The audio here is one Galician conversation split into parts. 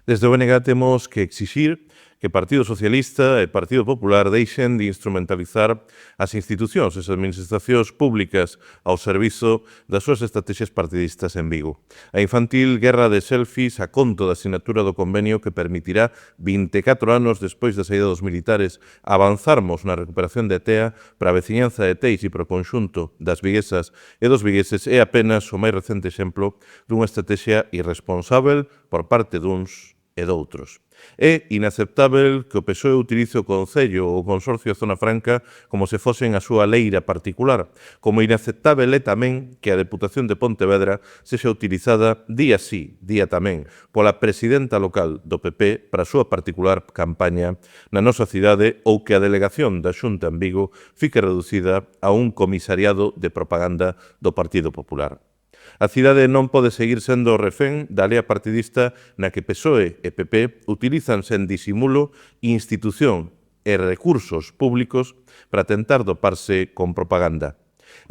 Desde o BNG temos que exixir que Partido Socialista e Partido Popular deixen de instrumentalizar as institucións e as administracións públicas ao servizo das súas estrategias partidistas en Vigo. A infantil guerra de selfies a conto da asinatura do convenio que permitirá 24 anos despois da saída dos militares avanzarmos na recuperación de Tea para a veciñanza de Teis e para o conxunto das viguesas e dos vigueses é apenas o máis recente exemplo dunha estrategia irresponsável por parte duns e doutros. É inaceptável que o PSOE utilice o Concello ou o Consorcio de Zona Franca como se fosen a súa leira particular, como inaceptável é tamén que a Deputación de Pontevedra sexa utilizada día sí, día tamén, pola presidenta local do PP para a súa particular campaña na nosa cidade ou que a delegación da Xunta en Vigo fique reducida a un comisariado de propaganda do Partido Popular. A cidade non pode seguir sendo refén da lea partidista na que PSOE e PP utilizan sen disimulo institución e recursos públicos para tentar doparse con propaganda.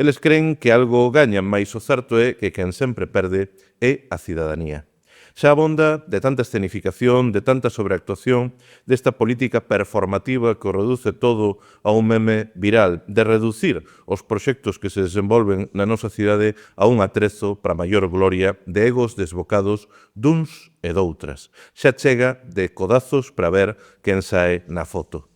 Eles creen que algo gañan, mais o certo é que quen sempre perde é a cidadanía. Xa abonda de tanta escenificación, de tanta sobreactuación, desta política performativa que o reduce todo a un meme viral, de reducir os proxectos que se desenvolven na nosa cidade a un atrezo para maior gloria de egos desbocados duns e doutras. Xa chega de codazos para ver quen sae na foto.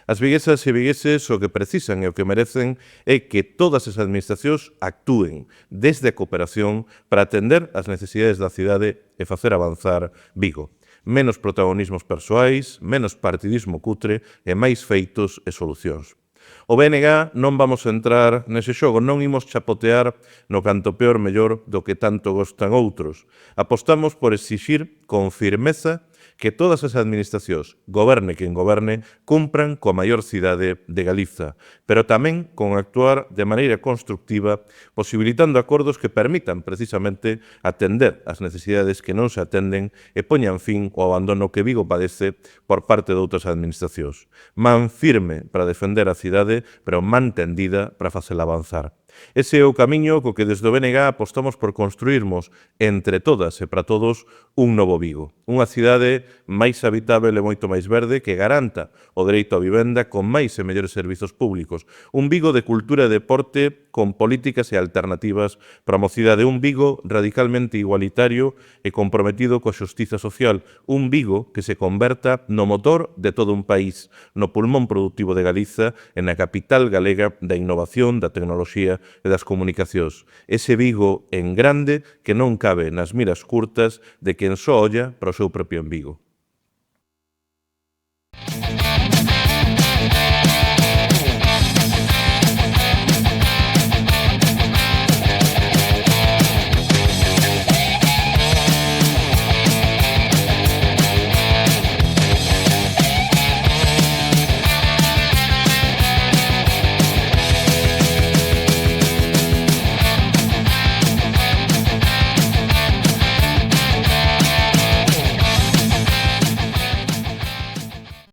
As viguesas e vigueses o que precisan e o que merecen é que todas as administracións actúen desde a cooperación para atender as necesidades da cidade e facer avanzar Vigo. Menos protagonismos persoais, menos partidismo cutre e máis feitos e solucións. O BNG non vamos entrar nese xogo, non imos chapotear no canto peor mellor do que tanto gostan outros. Apostamos por exixir con firmeza que todas as administracións, goberne quen goberne, cumpran coa maior cidade de Galiza, pero tamén con actuar de maneira constructiva, posibilitando acordos que permitan precisamente atender as necesidades que non se atenden e poñan fin ao abandono que Vigo padece por parte de outras administracións. Man firme para defender a cidade, pero man tendida para facela avanzar. Ese é o camiño co que desde o BNG apostamos por construirmos entre todas e para todos un novo Vigo. Unha cidade máis habitável e moito máis verde que garanta o dereito á vivenda con máis e mellores servizos públicos. Un Vigo de cultura e deporte con políticas e alternativas para a mocidade. Un Vigo radicalmente igualitario e comprometido coa xustiza social. Un Vigo que se converta no motor de todo un país, no pulmón productivo de Galiza e na capital galega da innovación, da tecnoloxía e das comunicacións. Ese Vigo en grande que non cabe nas miras curtas de quen só olla para o seu propio embigo.